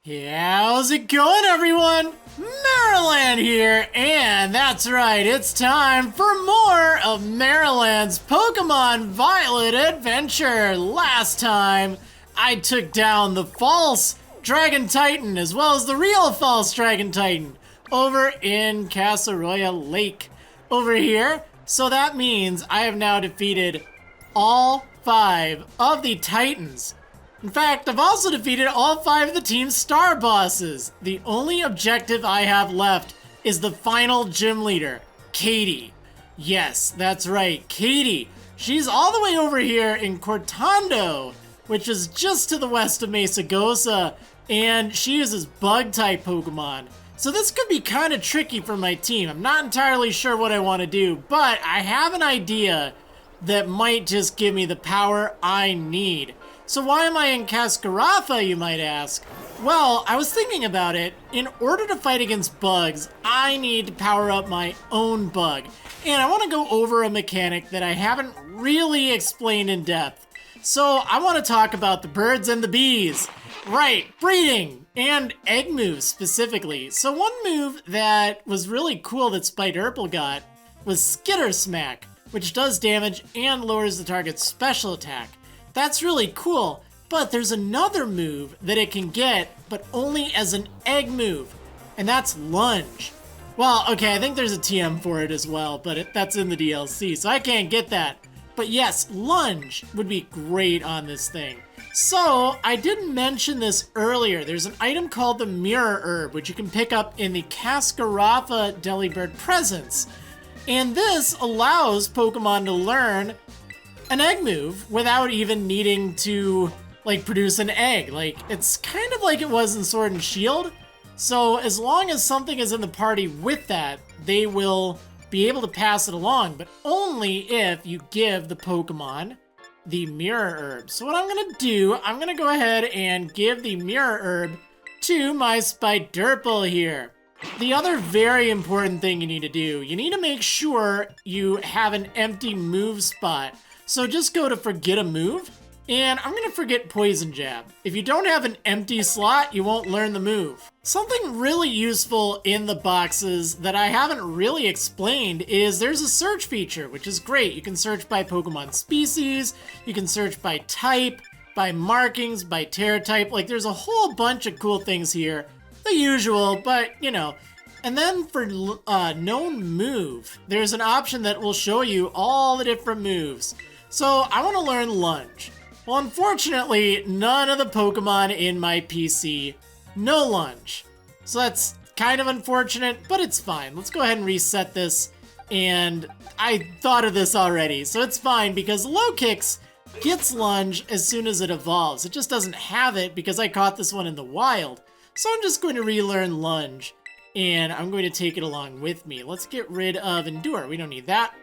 How's it going, everyone? Maryland here, and that's right, it's time for more of Maryland's Pokemon Violet Adventure. Last time, I took down the false Dragon Titan, as well as the real false Dragon Titan, over in Casseroya Lake, over here. So that means I have now defeated all 5 of the Titans. In fact, I've also defeated all 5 of the team's star bosses. The only objective I have left is the final gym leader, Katy. Yes, that's right, Katy. She's all the way over here in Cortondo, which is just to the west of Mesagosa, and she uses Bug-type Pokemon. So this could be kind of tricky for my team. I'm not entirely sure what I want to do, but I have an idea that might just give me the power I need. So why am I in Cascarafa, you might ask? Well, I was thinking about it. In order to fight against bugs, I need to power up my own bug. And I want to go over a mechanic that I haven't really explained in depth. So I want to talk about the birds and the bees. Right, breeding and egg moves specifically. So one move that was really cool that Spiderple got was Skitter Smack, which does damage and lowers the target's special attack. That's really cool, but there's another move that it can get, but only as an egg move, and that's Lunge. Well, okay, I think there's a TM for it as well, but that's in the DLC, so I can't get that. But yes, Lunge would be great on this thing. So, I didn't mention this earlier. There's an item called the Mirror Herb, which you can pick up in the Cascarafa Delibird presence. And this allows Pokemon to learn an egg move without even needing to produce an egg. It's kind of like it was in Sword and Shield. So as long as something is in the party with that, they will be able to pass it along, but only if you give the Pokemon the Mirror Herb. So what I'm gonna do, I'm gonna go ahead and give the Mirror Herb to my Spiderple here. The other very important thing you need to do, you need to make sure you have an empty move spot. So just go to forget a move, and I'm gonna forget Poison Jab. If you don't have an empty slot, you won't learn the move. Something really useful in the boxes that I haven't really explained is there's a search feature, which is great. You can search by Pokemon species, you can search by type, by markings, by Terra type. There's a whole bunch of cool things here. The usual, but you know. And then for known move, there's an option that will show you all the different moves. So I want to learn Lunge. Well, unfortunately, none of the Pokemon in my PC know Lunge. So that's kind of unfortunate, but it's fine. Let's go ahead and reset this. And I thought of this already, so it's fine because Lokix gets Lunge as soon as it evolves. It just doesn't have it because I caught this one in the wild. So I'm just going to relearn Lunge, and I'm going to take it along with me. Let's get rid of Endure. We don't need that.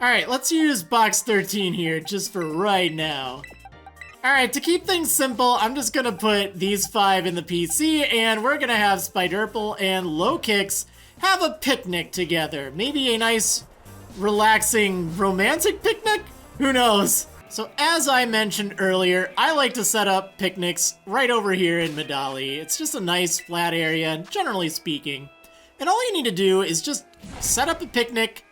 Alright, let's use box 13 here just for right now. Alright, to keep things simple, I'm just gonna put these 5 in the PC, and we're gonna have Spiderple and Lokix have a picnic together. Maybe a nice, relaxing, romantic picnic? Who knows? So as I mentioned earlier, I like to set up picnics right over here in Medali. It's just a nice flat area, generally speaking. And all you need to do is just set up a picnic,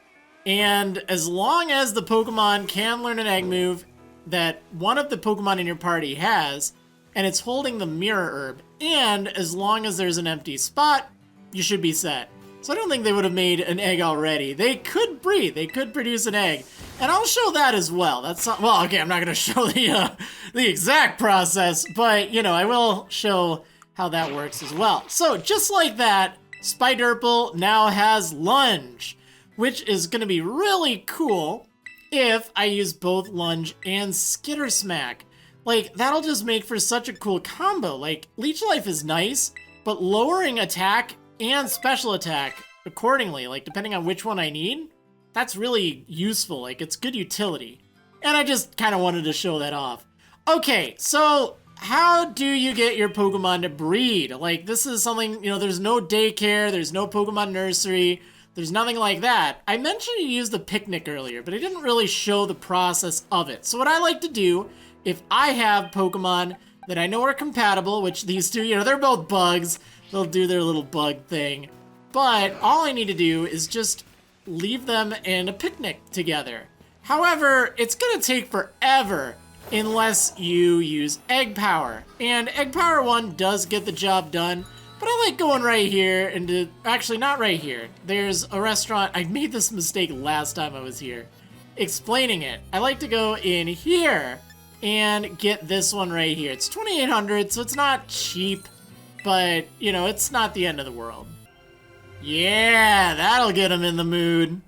and as long as the Pokemon can learn an egg move that one of the Pokemon in your party has, and it's holding the Mirror Herb, and as long as there's an empty spot, you should be set. So I don't think they would have made an egg already. They could breed, they could produce an egg, and I'll show that as well. That's not, well, okay, I'm not gonna show the exact process, but you know, I will show how that works as well. So just like that, Spiderple now has Lunge, which is going to be really cool if I use both Lunge and Skitter Smack. That'll just make for such a cool combo. Leech Life is nice, but lowering attack and special attack accordingly, depending on which one I need, that's really useful. It's good utility. And I just kind of wanted to show that off. Okay, so how do you get your Pokemon to breed? This is something, there's no daycare, there's no Pokemon nursery, there's nothing like that. I mentioned you use the picnic earlier, but I didn't really show the process of it. So what I like to do, if I have Pokemon that I know are compatible, which these two, you know, they're both bugs. They'll do their little bug thing. But all I need to do is just leave them in a picnic together. However, it's gonna take forever unless you use egg power. And egg power 1 does get the job done, but I like going right here into, actually not right here. There's a restaurant, I made this mistake last time I was here, explaining it. I like to go in here and get this one right here. It's 2,800, so it's not cheap, but you know, it's not the end of the world. Yeah, that'll get him in the mood.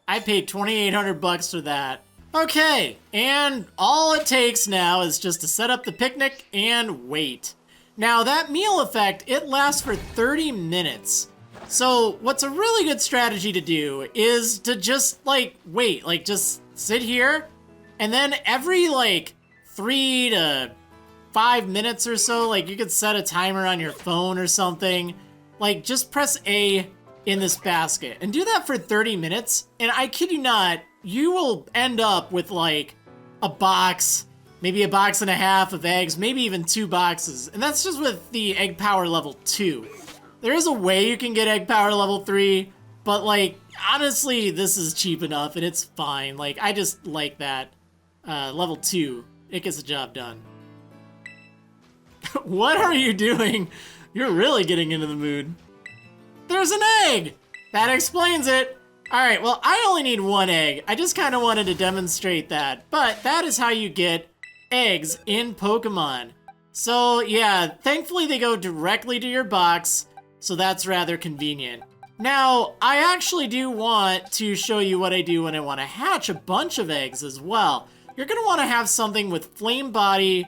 I paid 2,800 bucks for that. Okay, and all it takes now is just to set up the picnic and wait. Now that meal effect, it lasts for 30 minutes. So what's a really good strategy to do is to just like wait, like just sit here, and then every like 3 to 5 minutes or so, like you could set a timer on your phone or something, like just press A in this basket and do that for 30 minutes. And I kid you not, you will end up with like a box, maybe a box and a half of eggs, maybe even 2 boxes. And that's just with the egg power level 2. There is a way you can get egg power level 3, but like, honestly, this is cheap enough and it's fine. Like, I just like that. Level 2, it gets the job done. What are you doing? You're really getting into the mood. There's an egg! That explains it. Alright, well, I only need 1 egg. I just kind of wanted to demonstrate that. But that is how you get eggs in Pokemon. So, yeah, thankfully they go directly to your box, so that's rather convenient. Now, I actually do want to show you what I do when I want to hatch a bunch of eggs as well. You're going to want to have something with Flame Body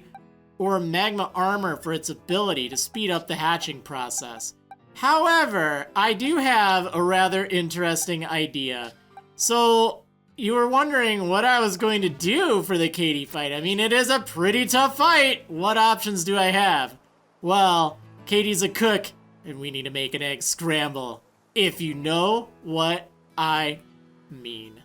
or Magma Armor for its ability to speed up the hatching process. However, I do have a rather interesting idea. So, you were wondering what I was going to do for the Katy fight. I mean, it is a pretty tough fight. What options do I have? Well, Katy's a cook, and we need to make an egg scramble, if you know what I mean.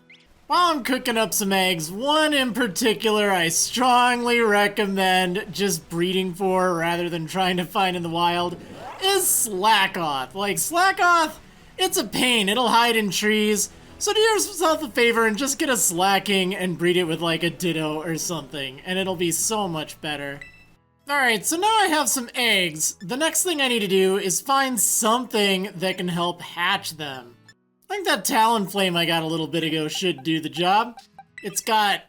While I'm cooking up some eggs, one in particular I strongly recommend just breeding for rather than trying to find in the wild is Slakoth. Like, Slakoth, it's a pain. It'll hide in trees. So do yourself a favor and just get a Slacking and breed it with like a Ditto or something, and it'll be so much better. Alright, so now I have some eggs. The next thing I need to do is find something that can help hatch them. I think that Talonflame I got a little bit ago should do the job. It's got,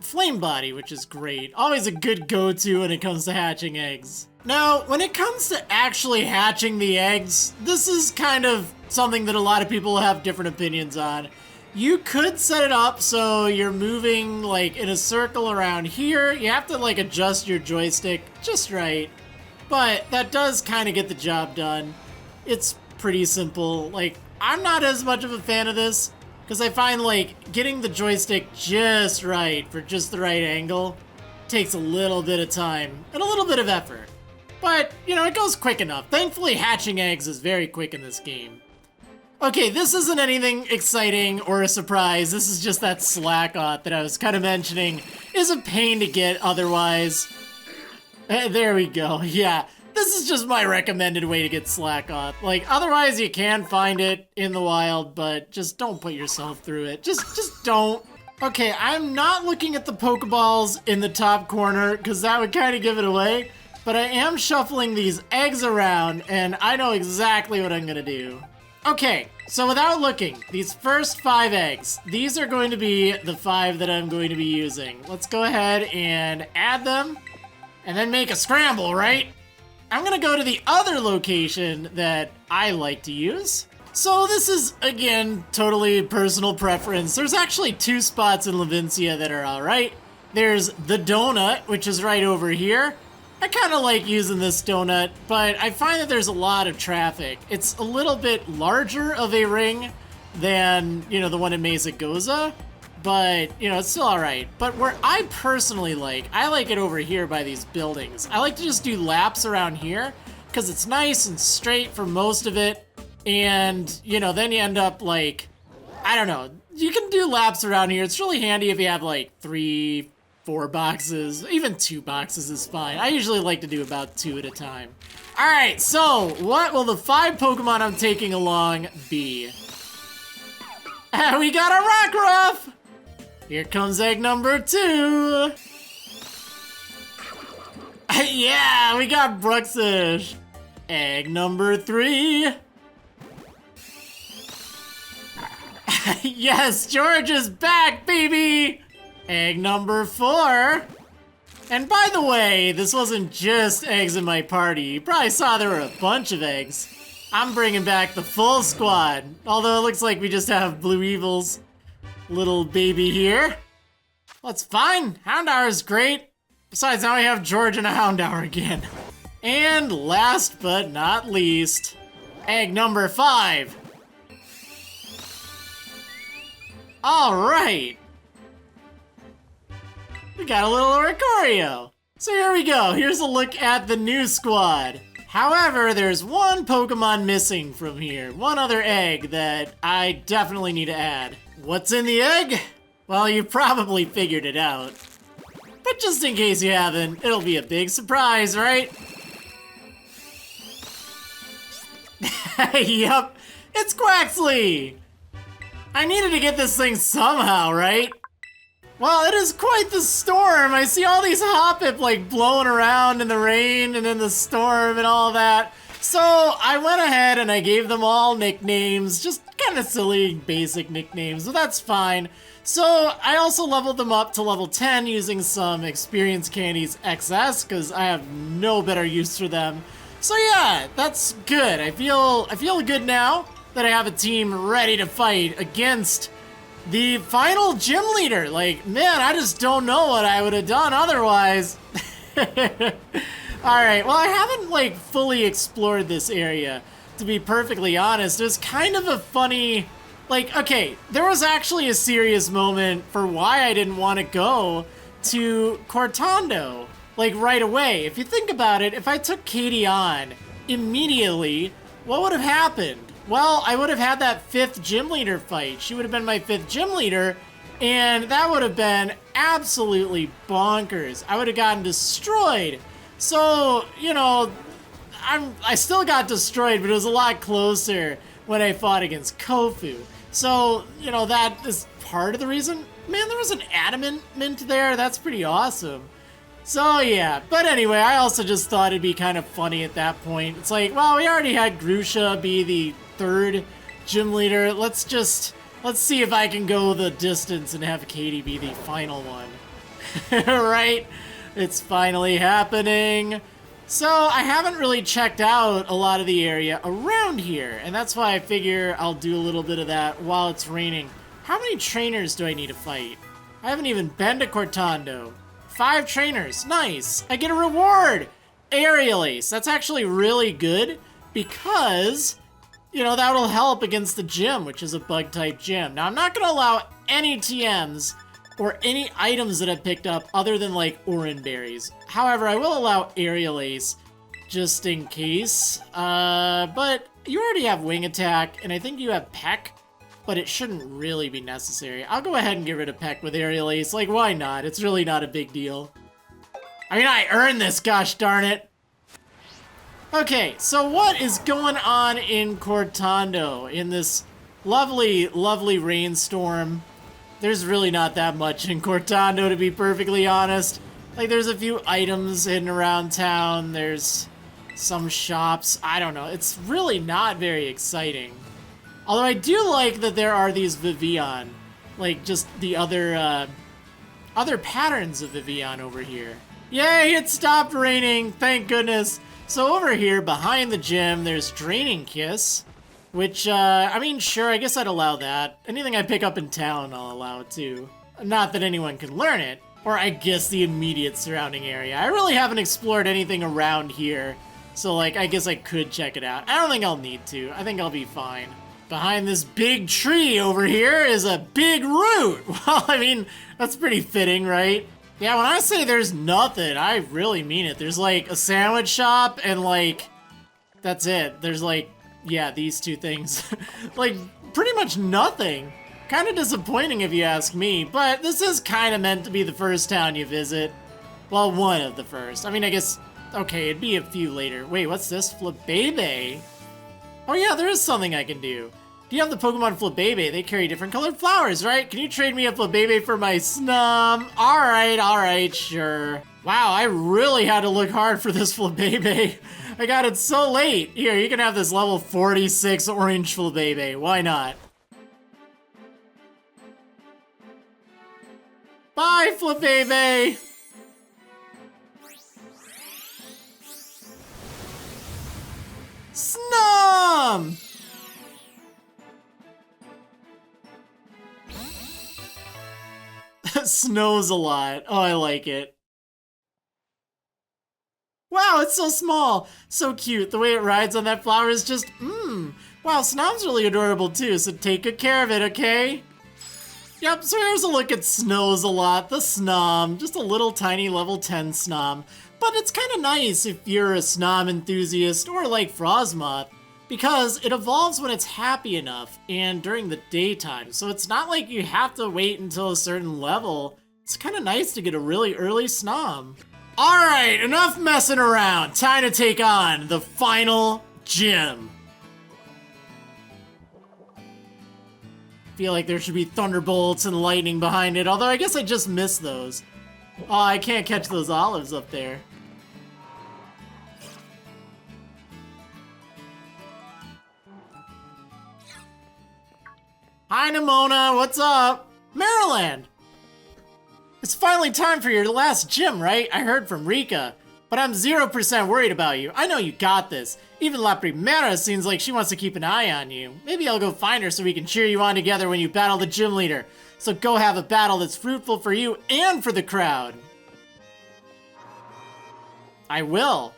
Flame Body, which is great. Always a good go-to when it comes to hatching eggs. Now, when it comes to actually hatching the eggs, this is kind of something that a lot of people have different opinions on. You could set it up so you're moving, like, in a circle around here. You have to, like, adjust your joystick just right. But that does kind of get the job done. It's pretty simple. Like, I'm not as much of a fan of this, because I find, like, getting the joystick just right for just the right angle takes a little bit of time and a little bit of effort. But, you know, it goes quick enough. Thankfully, hatching eggs is very quick in this game. Okay, this isn't anything exciting or a surprise. This is just that Slakoth that I was kind of mentioning is a pain to get otherwise. There we go, yeah. This is just my recommended way to get Slakoth. Like, otherwise you can find it in the wild, but just don't put yourself through it. Just don't. Okay, I'm not looking at the Pokeballs in the top corner, because that would kind of give it away. But I am shuffling these eggs around, and I know exactly what I'm gonna do. Okay, so without looking, these first 5 eggs, these are going to be the 5 that I'm going to be using. Let's go ahead and add them, and then make a scramble, right? I'm gonna go to the other location that I like to use. So this is, again, totally personal preference. There's actually 2 spots in Levincia that are alright. There's the donut, which is right over here. I kind of like using this donut, but I find that there's a lot of traffic. It's a little bit larger of a ring than, you know, the one in Mesa Goza, but, you know, it's still alright. But where I personally I like it over here by these buildings. I like to just do laps around here, because it's nice and straight for most of it, and, you know, then you end up, like, I don't know, you can do laps around here. It's really handy if you have, like, 3, 4 boxes. Even 2 boxes is fine. I usually like to do about 2 at a time. Alright, so what will the 5 Pokemon I'm taking along be? We got a Rockruff! Here comes egg number 2. Yeah, we got Bruxish. Egg number 3. Yes, George is back, baby! Egg number 4. And by the way, this wasn't just eggs in my party. You probably saw there were a bunch of eggs. I'm bringing back the full squad. Although it looks like we just have Blue Evil's little baby here. Well, it's fine. Houndour is great. Besides, now we have George and a Houndour again. And last but not least, egg number 5. Alright. We got a little Oricorio. So here we go. Here's a look at the new squad. However, there's one Pokemon missing from here. One other egg that I definitely need to add. What's in the egg? Well, you probably figured it out. But just in case you haven't, it'll be a big surprise, right? Yup, it's Quaxly! I needed to get this thing somehow, right? Well, it is quite the storm. I see all these Hoppip like blowing around in the rain and in the storm and all that. So I went ahead and I gave them all nicknames, just kind of silly, basic nicknames, but that's fine. So I also leveled them up to level 10 using some Experience Candies XS because I have no better use for them. So yeah, that's good. I feel good now that I have a team ready to fight against the final gym leader. Like, man, I just don't know what I would have done otherwise. Alright, well, I haven't, like, fully explored this area, to be perfectly honest. It was kind of a funny, like, okay, there was actually a serious moment for why I didn't want to go to Cortondo, like, right away. If you think about it, if I took Katy on immediately, what would have happened? Well, I would have had that 5th gym leader fight. She would have been my 5th gym leader, and that would have been absolutely bonkers. I would have gotten destroyed. So, you know, I still got destroyed, but it was a lot closer when I fought against Kofu. So, you know, that is part of the reason. Man, there was an adamant mint there. That's pretty awesome. So, yeah. But anyway, I also just thought it'd be kind of funny at that point. It's like, well, we already had Grusha be the 3rd gym leader. Let's see if I can go the distance and have Katy be the final one. Right? It's finally happening. So I haven't really checked out a lot of the area around here, and that's why I figure I'll do a little bit of that while it's raining. How many trainers do I need to fight? I haven't even been to Cortondo. 5 trainers, nice. I get a reward, Aerial Ace. That's actually really good because, you know, that'll help against the gym, which is a bug type gym. Now I'm not gonna allow any TMs or any items that I've picked up other than like Oran berries. However, I will allow Aerial Ace just in case. But you already have Wing Attack, and I think you have Peck, but it shouldn't really be necessary. I'll go ahead and get rid of Peck with Aerial Ace. Like, why not? It's really not a big deal. I mean, I earned this, gosh darn it. Okay, so what is going on in Cortondo in this lovely, lovely rainstorm? There's really not that much in Cortondo, to be perfectly honest. Like, there's a few items hidden around town, there's some shops, I don't know. It's really not very exciting. Although I do like that there are these Vivillon, like just the other patterns of Vivillon over here. Yay, it stopped raining, thank goodness. So over here, behind the gym, there's Draining Kiss, which, I mean, sure, I guess I'd allow that. Anything I pick up in town, I'll allow it too. Not that anyone can learn it, or I guess the immediate surrounding area. I really haven't explored anything around here, so, like, I guess I could check it out. I don't think I'll need to. I think I'll be fine. Behind this big tree over here is a big root. Well, I mean, that's pretty fitting, right? Yeah, when I say there's nothing, I really mean it. There's, like, a sandwich shop and, like, that's it. There's, like, yeah, these 2 things. Like, pretty much nothing. Kind of disappointing if you ask me, but this is kind of meant to be the first town you visit. Well, one of the first. I mean, I guess, okay, it'd be a few later. Wait, what's this? Flabébé? Oh yeah, there is something I can do. Do you have the Pokemon Flabébé? They carry different colored flowers, right? Can you trade me a Flabébé for my Snom? Alright, sure. Wow, I really had to look hard for this Flabébé. I got it so late. Here, you can have this level 46 orange Flabébé. Why not? Bye, Flabébé! Snom! Snows a lot. Oh, I like it. Wow, it's so small. So cute. The way it rides on that flower is just, Wow, Snom's really adorable too, so take good care of it, okay? Yep, so here's a look at Snows a lot, the Snom. Just a little tiny level 10 Snom. But it's kind of nice if you're a Snom enthusiast or like Frostmoth, because it evolves when it's happy enough and during the daytime. So it's not like you have to wait until a certain level. It's kind of nice to get a really early Snom. Alright, enough messing around. Time to take on the final gym. Feel like there should be thunderbolts and lightning behind it, although I guess I just missed those. Oh, I can't catch those olives up there. Hi, Nemona, what's up? Maryland! It's finally time for your last gym, right? I heard from Rika. But I'm 0% worried about you. I know you got this. Even La Primera seems like she wants to keep an eye on you. Maybe I'll go find her so we can cheer you on together when you battle the gym leader. So go have a battle that's fruitful for you and for the crowd. I will.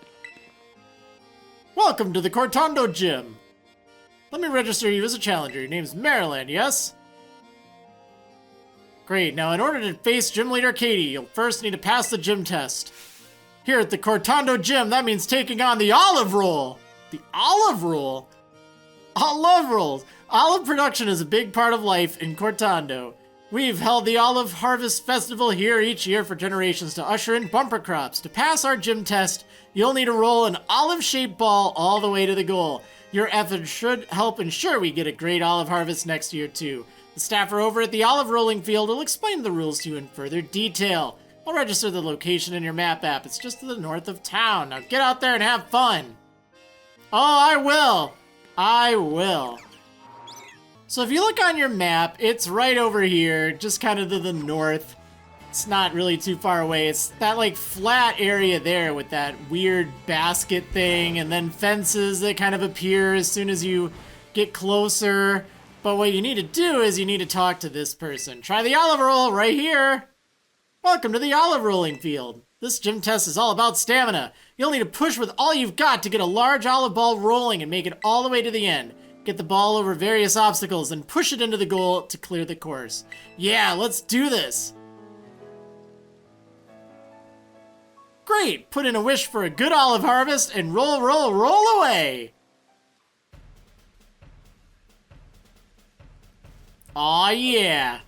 Welcome to the Cortondo gym. Let me register you as a challenger. Your name's Maryland, yes? Great, now in order to face Gym Leader Katy, you'll first need to pass the gym test. Here at the Cortondo gym, that means taking on the olive roll. The olive roll? Olive rolls. Olive production is a big part of life in Cortondo. We've held the Olive Harvest Festival here each year for generations to usher in bumper crops. To pass our gym test, you'll need to roll an olive-shaped ball all the way to the goal. Your efforts should help ensure we get a great olive harvest next year, too. The staffer over at the olive rolling field will explain the rules to you in further detail. I'll register the location in your map app. It's just to the north of town. Now get out there and have fun. Oh, I will. I will. So if you look on your map, it's right over here, just kind of to the north. It's not really too far away. It's that like flat area there with that weird basket thing and then fences that kind of appear as soon as you get closer. But what you need to do is you need to talk to this person. Try the olive roll right here. Welcome to the olive rolling field. This gym test is all about stamina. You'll need to push with all you've got to get a large olive ball rolling and make it all the way to the end. Get the ball over various obstacles and push it into the goal to clear the course. Yeah, let's do this. Great, put in a wish for a good olive harvest and roll, roll, roll away. Aw yeah.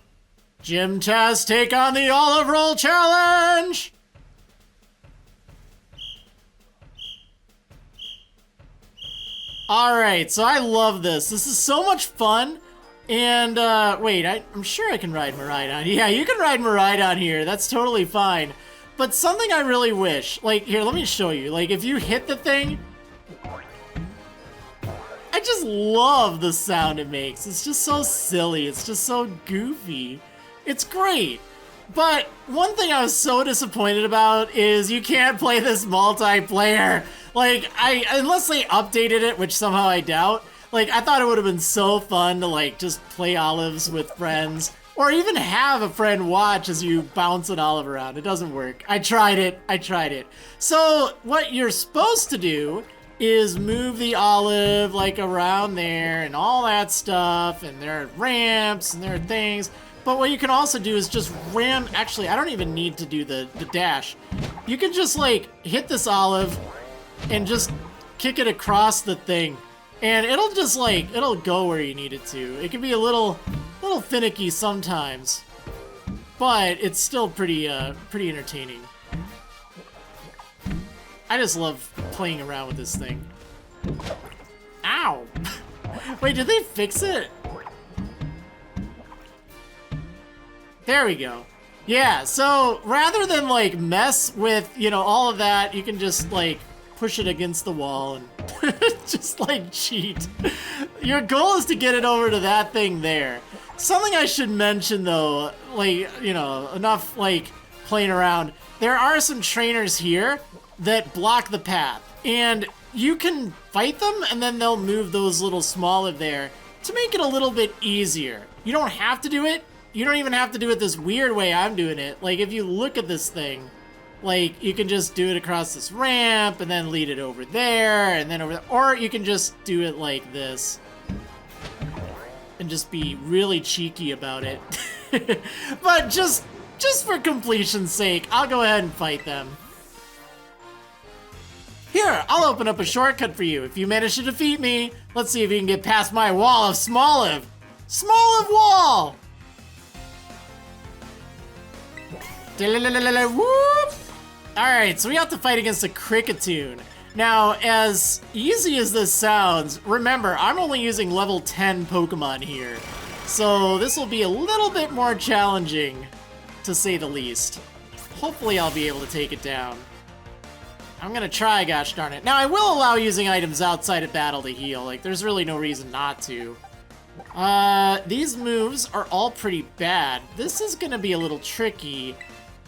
Gym test, take on the olive roll challenge! Alright, so I love this. This is so much fun. And, wait, I'm sure I can ride Miraidon. Yeah, you can ride Miraidon here. That's totally fine. But something I really wish, like, here, let me show you. Like, if you hit the thing, I just love the sound it makes. It's just so silly. It's just so goofy. It's great. But one thing I was so disappointed about is you can't play this multiplayer. Like, unless they updated it, which somehow I doubt, like, I thought it would have been so fun to, like, just play olives with friends. Or even have a friend watch as you bounce an olive around. It doesn't work. I tried it. So, what you're supposed to do is move the olive, like, around there and all that stuff. And there are ramps and there are things. But what you can also do is just ram... Actually, I don't even need to do the dash. You can just, like, hit this olive and just kick it across the thing. And it'll just, like, it'll go where you need it to. It can be a little little finicky sometimes, but it's still pretty entertaining. I just love playing around with this thing. Ow! Wait, did they fix it? There we go. Yeah, so rather than like mess with, you know, all of that, you can just like push it against the wall and just like cheat. Your goal is to get it over to that thing there. Something I should mention though, like, you know, enough like playing around. There are some trainers here that block the path, and you can fight them and then they'll move those little smaller there to make it a little bit easier. You don't have to do it. You don't even have to do it this weird way I'm doing it. Like, if you look at this thing, like, you can just do it across this ramp and then lead it over there and then over there. Or you can just do it like this and just be really cheeky about it. But just for completion's sake, I'll go ahead and fight them. Here, I'll open up a shortcut for you. If you manage to defeat me, let's see if you can get past my wall of Smoliv. Smoliv wall! Whoop! Alright, so we have to fight against a Kricketune. Now, as easy as this sounds, remember, I'm only using level 10 Pokemon here. So this will be a little bit more challenging, to say the least. Hopefully I'll be able to take it down. I'm gonna try, gosh darn it. Now, I will allow using items outside of battle to heal. Like, there's really no reason not to. These moves are all pretty bad. This is gonna be a little tricky.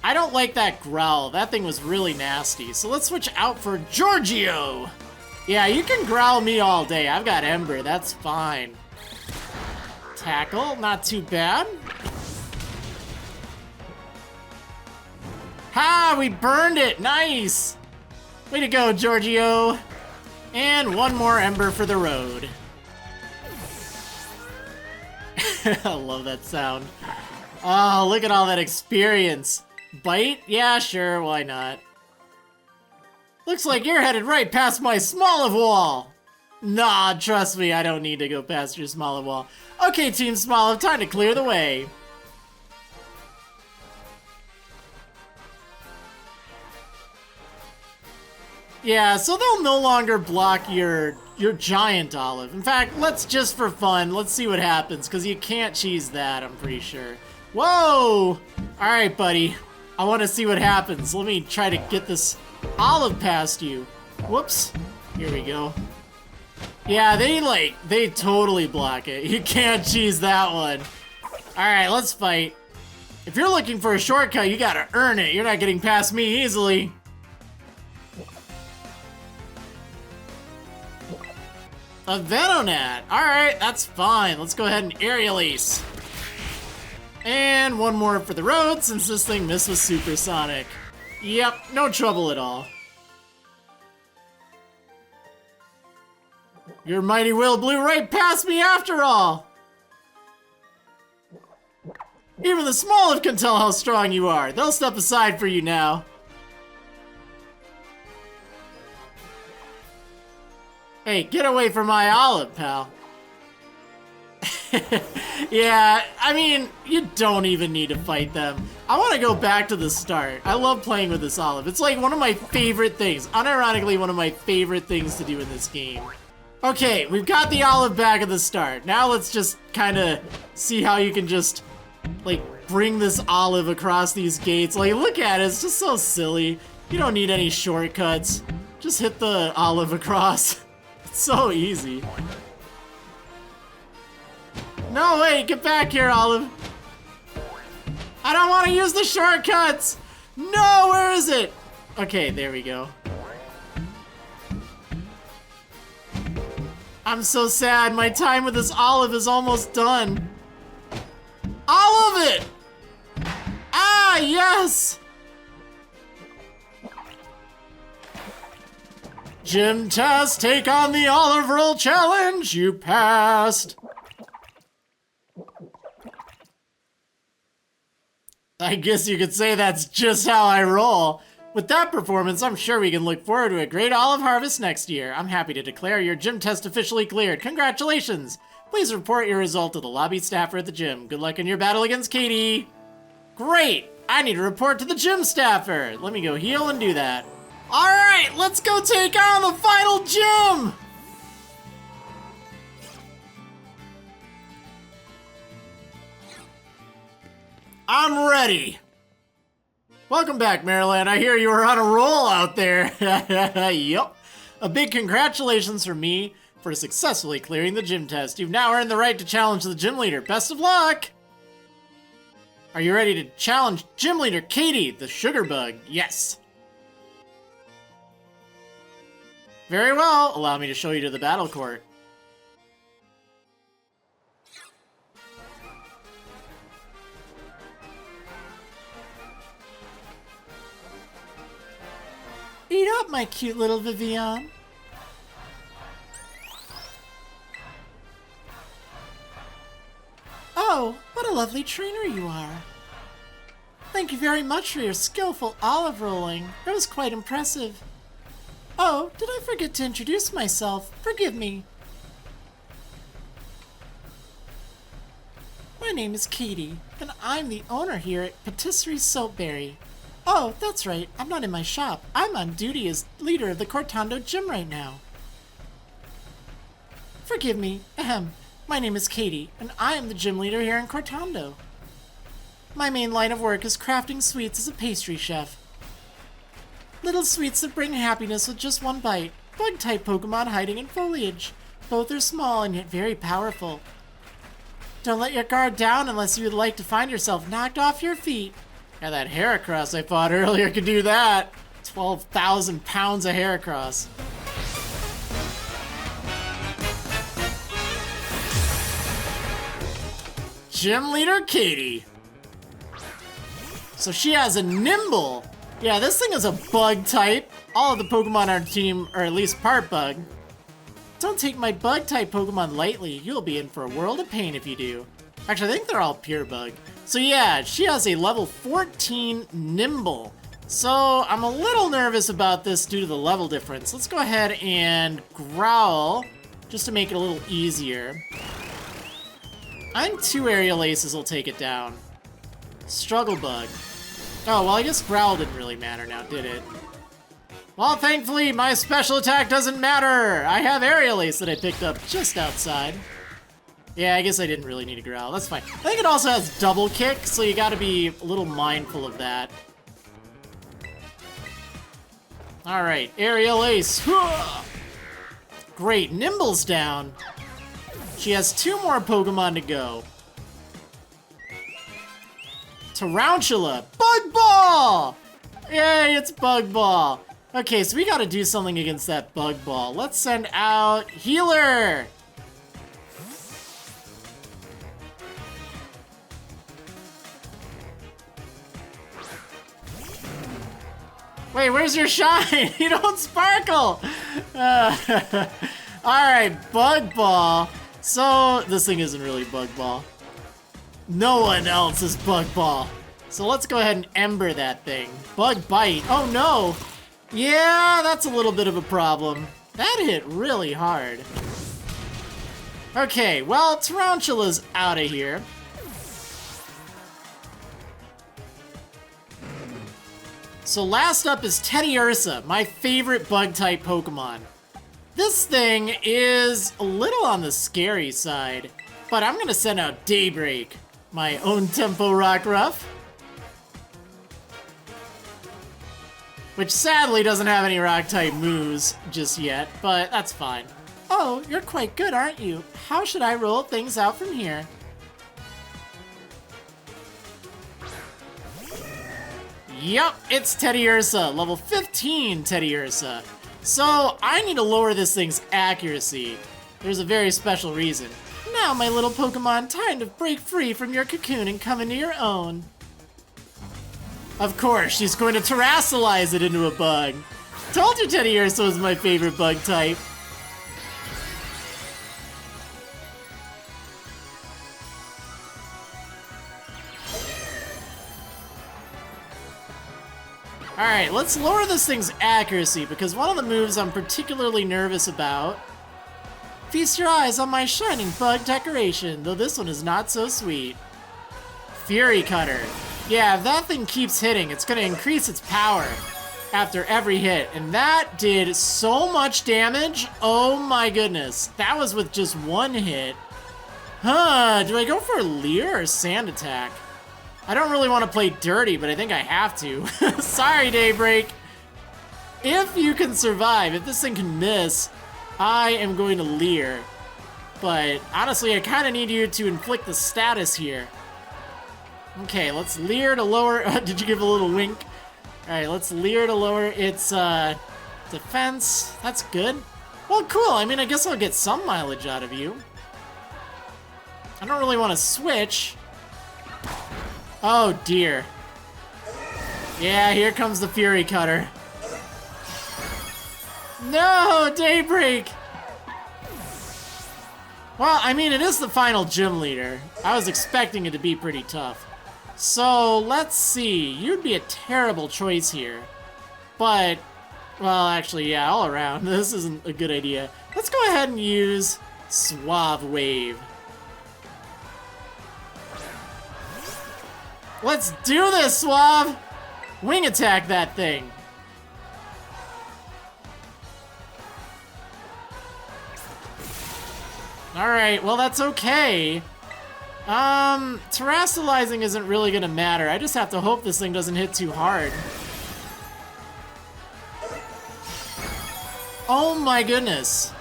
I don't like that growl. That thing was really nasty. So let's switch out for Giorgio. Yeah, you can growl me all day. I've got Ember. That's fine. Tackle. Not too bad. Ha! We burned it. Nice. Way to go, Giorgio. And one more Ember for the road. I love that sound. Oh, look at all that experience. Bite? Yeah, sure, why not? Looks like you're headed right past my Smoliv wall! Nah, trust me, I don't need to go past your Smoliv wall. Okay, Team Smoliv, time to clear the way. Yeah, so they'll no longer block your giant olive. In fact, let's just for fun, let's see what happens, because you can't cheese that, I'm pretty sure. Whoa! Alright, buddy. I want to see what happens. Let me try to get this olive past you. Whoops. Here we go. Yeah, they totally block it. You can't cheese that one. Alright, let's fight. If you're looking for a shortcut, you gotta earn it. You're not getting past me easily. A Venonat. Alright, that's fine. Let's go ahead and Aerial Ace. And one more for the road, since this thing missed with Supersonic. Yep, no trouble at all. Your mighty will blew right past me after all! Even the Smoliv can tell how strong you are. They'll step aside for you now. Hey, get away from my olive, pal. Yeah, I mean, you don't even need to fight them. I want to go back to the start. I love playing with this olive. It's like one of my favorite things. Unironically, one of my favorite things to do in this game. Okay, we've got the olive back at the start. Now let's just kind of see how you can just, like, bring this olive across these gates. Like, look at it. It's just so silly. You don't need any shortcuts. Just hit the olive across. It's so easy. No, wait, get back here, Olive. I don't want to use the shortcuts. No, where is it? Okay, there we go. I'm so sad. My time with this Olive is almost done. All of it! Ah, yes! Gym test, take on the Olive Roll Challenge. You passed. I guess you could say that's just how I roll. With that performance, I'm sure we can look forward to a great olive harvest next year. I'm happy to declare your gym test officially cleared. Congratulations! Please report your result to the lobby staffer at the gym. Good luck in your battle against Katy. Great! I need to report to the gym staffer. Let me go heal and do that. Alright, let's go take on the final gym! I'm ready. Welcome back, Maryland. I hear you were on a roll out there. Yup. A big congratulations from me for successfully clearing the gym test. You've now earned the right to challenge the gym leader. Best of luck! Are you ready to challenge Gym Leader Katy, the sugar bug? Yes. Very well. Allow me to show you to the battle court. Eat up, my cute little Vivian. Oh, what a lovely trainer you are. Thank you very much for your skillful olive rolling. That was quite impressive. Oh, did I forget to introduce myself? Forgive me. My name is Katy, and I'm the owner here at Patisserie Soapberry. Oh, that's right, I'm not in my shop. I'm on duty as leader of the Cortondo gym right now. Forgive me, ahem. My name is Katy, and I am the gym leader here in Cortondo. My main line of work is crafting sweets as a pastry chef. Little sweets that bring happiness with just one bite. Bug-type Pokémon hiding in foliage. Both are small and yet very powerful. Don't let your guard down unless you would like to find yourself knocked off your feet. Yeah, that Heracross I fought earlier could do that. 12,000 pounds of Heracross. Gym Leader Katy. So she has a Nimble. Yeah, this thing is a bug type. All of the Pokemon on our team are at least part bug. Don't take my bug type Pokemon lightly. You'll be in for a world of pain if you do. Actually, I think they're all pure bug. So yeah, she has a level 14 Nimble. So I'm a little nervous about this due to the level difference. Let's go ahead and Growl, just to make it a little easier. I think 2 Aerial Aces will take it down. Struggle Bug. Oh, well, I guess Growl didn't really matter now, did it? Well, thankfully, my special attack doesn't matter! I have Aerial Ace that I picked up just outside. Yeah, I guess I didn't really need a Growl. That's fine. I think it also has Double Kick, so you gotta be a little mindful of that. Alright, Aerial Ace. Great, Nimble's down. She has 2 more Pokemon to go. Tarantula! Bug Ball! Yay, it's Bug Ball. Okay, so we gotta do something against that Bug Ball. Let's send out Healer! Wait, where's your shine? You don't sparkle! Alright, Bug Ball. So, this thing isn't really Bug Ball. No one else is Bug Ball. So let's go ahead and Ember that thing. Bug Bite. Oh no! Yeah, that's a little bit of a problem. That hit really hard. Okay, well, Tarantula's out of here. So last up is Teddiursa, my favorite bug-type Pokemon. This thing is a little on the scary side, but I'm gonna send out Daybreak, my own Tempo Rockruff. Which sadly doesn't have any Rock-type moves just yet, but that's fine. Oh, you're quite good, aren't you? How should I roll things out from here? Yup, it's Teddiursa, level 15 Teddiursa. So, I need to lower this thing's accuracy. There's a very special reason. Now, my little Pokemon, time to break free from your cocoon and come into your own. Of course, she's going to terrasilize it into a bug. Told you Teddiursa was my favorite bug type. Alright, let's lower this thing's accuracy, because one of the moves I'm particularly nervous about Feast your eyes on my shining bug decoration, though this one is not so sweet. Fury Cutter. Yeah, if that thing keeps hitting, it's gonna increase its power after every hit. And that did so much damage. Oh my goodness. That was with just one hit. Huh, do I go for Leer or Sand Attack? I don't really want to play dirty, but I think I have to. Sorry, Daybreak. If you can survive, if this thing can miss, I am going to Leer. But honestly, I kind of need you to inflict the status here. Okay, let's Leer to lower... Did you give a little wink? Alright, let's Leer to lower its defense. That's good. Well, cool. I mean, I guess I'll get some mileage out of you. I don't really want to switch. Oh, dear. Yeah, here comes the Fury Cutter. No, Daybreak! Well, I mean, it is the final gym leader. I was expecting it to be pretty tough. So, let's see. You'd be a terrible choice here. But, well, actually, yeah, all around, this isn't a good idea. Let's go ahead and use Suave Wave. Let's do this, Suave! Wing attack that thing. Alright, well that's okay. Terastallizing isn't really gonna matter. I just have to hope this thing doesn't hit too hard. Oh my goodness.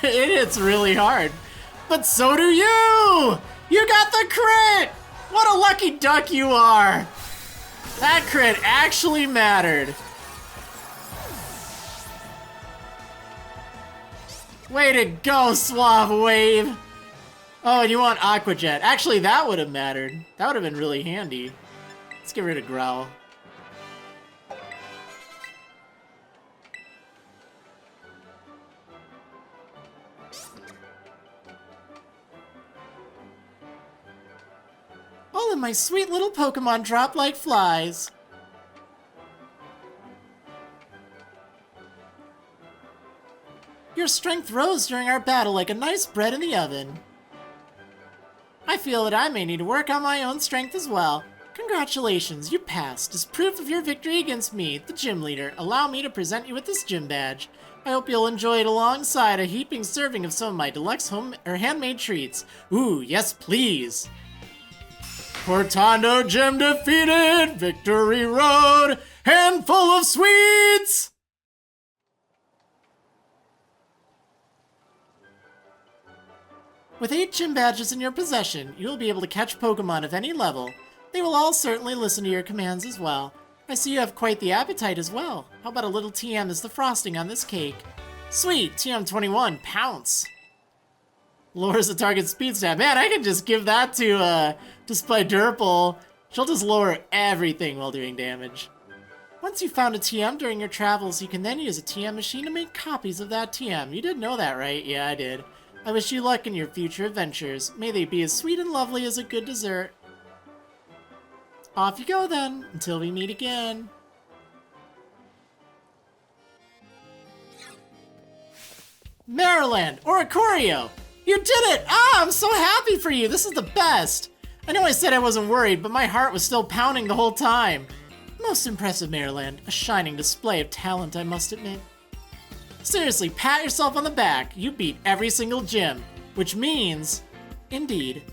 It hits really hard. But so do you! You got the crit! What a lucky duck you are! That crit actually mattered. Way to go, Suave Wave! Oh, and you want Aqua Jet. Actually, that would have mattered. That would have been really handy. Let's get rid of Growl. All of my sweet little Pokemon drop like flies. Your strength rose during our battle like a nice bread in the oven. I feel that I may need to work on my own strength as well. Congratulations, you passed. As proof of your victory against me, the gym leader, allow me to present you with this gym badge. I hope you'll enjoy it alongside a heaping serving of some of my deluxe home or handmade treats. Ooh, yes please. Cortondo gym defeated, victory road, handful of sweets! With 8 gym badges in your possession, you'll be able to catch Pokemon of any level. They will all certainly listen to your commands as well. I see you have quite the appetite as well. How about a little TM as the frosting on this cake? Sweet, TM21, pounce! Lowers the target speed stat. Man, I can just give that to Display Durple. She'll just lower everything while doing damage. Once you've found a TM during your travels, you can then use a TM machine to make copies of that TM. You did know that, right? Yeah, I did. I wish you luck in your future adventures. May they be as sweet and lovely as a good dessert. Off you go then, until we meet again. Maryland, Oricorio! You did it! Ah, I'm so happy for you! This is the best! I know I said I wasn't worried, but my heart was still pounding the whole time. Most impressive, Maryland. A shining display of talent, I must admit. Seriously, pat yourself on the back. You beat every single gym, which means, indeed.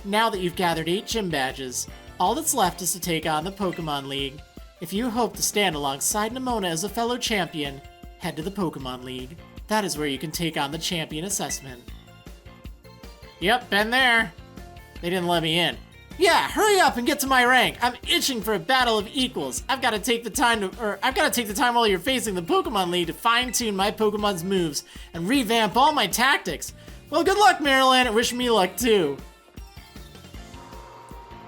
Now that you've gathered 8 gym badges, all that's left is to take on the Pokemon League. If you hope to stand alongside Nemona as a fellow champion, head to the Pokemon League. That is where you can take on the champion assessment. Yep, been there. They didn't let me in. Yeah, hurry up and get to my rank. I'm itching for a battle of equals. I've got to take the time while you're facing the Pokemon League to fine-tune my Pokemon's moves and revamp all my tactics. Well, good luck, Maryland, and wish me luck too.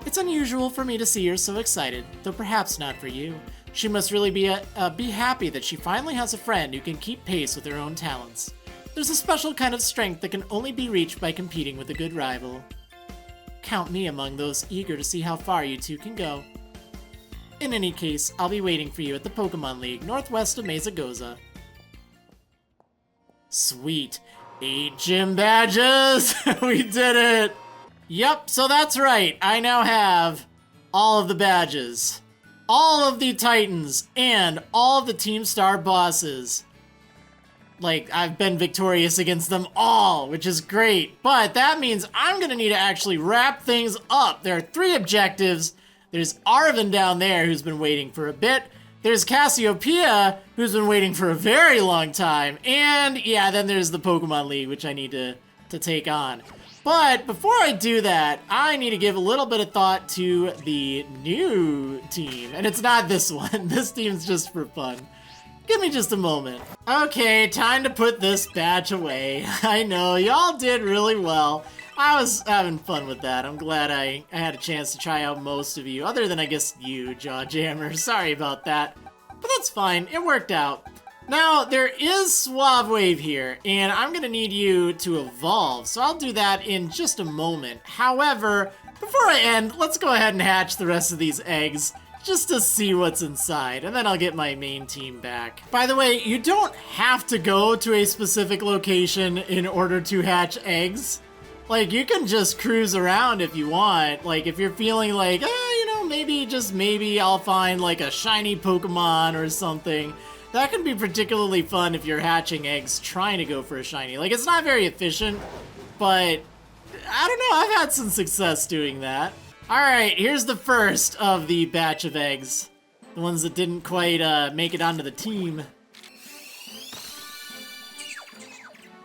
It's unusual for me to see her so excited, though perhaps not for you. She must really be happy that she finally has a friend who can keep pace with her own talents. There's a special kind of strength that can only be reached by competing with a good rival. Count me among those eager to see how far you two can go. In any case, I'll be waiting for you at the Pokemon League, northwest of Mesagoza. Sweet. 8 gym badges. We did it. Yep, so that's right. I now have all of the badges, all of the Titans, and all of the Team Star bosses. Like, I've been victorious against them all, which is great. But that means I'm gonna need to actually wrap things up. There are 3 objectives. There's Arvin down there, who's been waiting for a bit. There's Cassiopeia, who's been waiting for a very long time. And yeah, then there's the Pokemon League, which I need to take on. But before I do that, I need to give a little bit of thought to the new team. And it's not this one. This team's just for fun. Give me just a moment. Okay, time to put this badge away. I know, y'all did really well. I was having fun with that. I'm glad I had a chance to try out most of you, other than I guess you, Jawjammer. Sorry about that. But that's fine, it worked out. Now, there is Suave Wave here, and I'm gonna need you to evolve, so I'll do that in just a moment. However, before I end, let's go ahead and hatch the rest of these eggs, just to see what's inside, and then I'll get my main team back. By the way, you don't have to go to a specific location in order to hatch eggs. Like, you can just cruise around if you want. Like, if you're feeling like, you know, maybe, just maybe I'll find like a shiny Pokemon or something. That can be particularly fun if you're hatching eggs trying to go for a shiny. Like, it's not very efficient, but I don't know, I've had some success doing that. Alright, here's the first of the batch of eggs. The ones that didn't quite make it onto the team.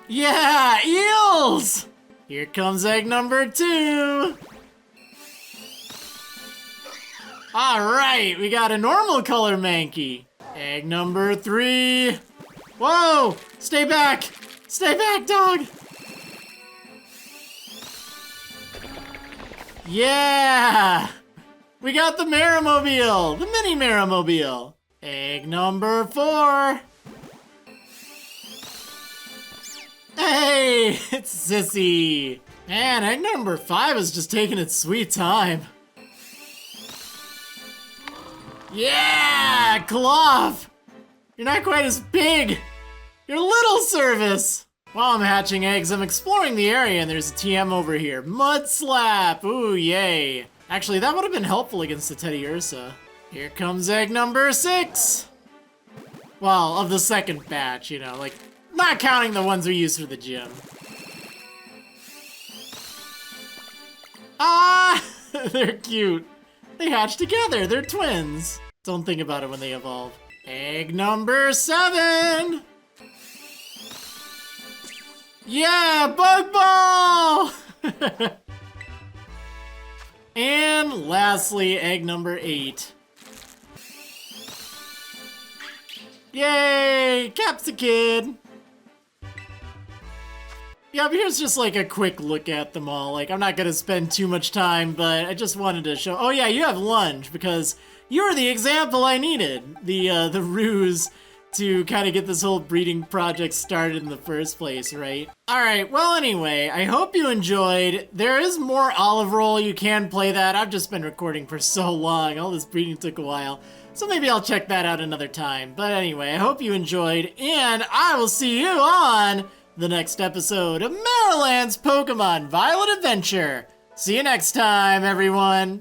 Yeah, eels! Here comes egg number 2. Alright, we got a normal color Mankey. Egg number 3. Whoa! Stay back! Stay back, dog! Yeah! We got the Marimobile! The mini Marimobile! Egg number 4. Hey! It's Sissy! Man, egg number 5 is just taking its sweet time. Yeah! Cloth! You're not quite as big! You're little service! While I'm hatching eggs, I'm exploring the area and there's a TM over here. Mud Slap! Ooh, yay. Actually, that would have been helpful against the Teddy Ursa. Here comes egg number 6! Well, of the second batch, you know, like, not counting the ones we used for the gym. Ah! They're cute. They hatch together, they're twins. Don't think about it when they evolve. Egg number 7! Yeah, Bug Ball! And lastly, egg number 8. Yay! Capsicid! Yeah, but here's just like a quick look at them all. Like, I'm not gonna spend too much time, but I just wanted to show. Oh yeah, you have Lunge, because you're the example I needed. The ruse to kind of get this whole breeding project started in the first place, right? Alright, well anyway, I hope you enjoyed. There is more Olive Roll, you can play that. I've just been recording for so long, all this breeding took a while. So maybe I'll check that out another time. But anyway, I hope you enjoyed, and I will see you on the next episode of Maryland's Pokemon Violet Adventure. See you next time, everyone!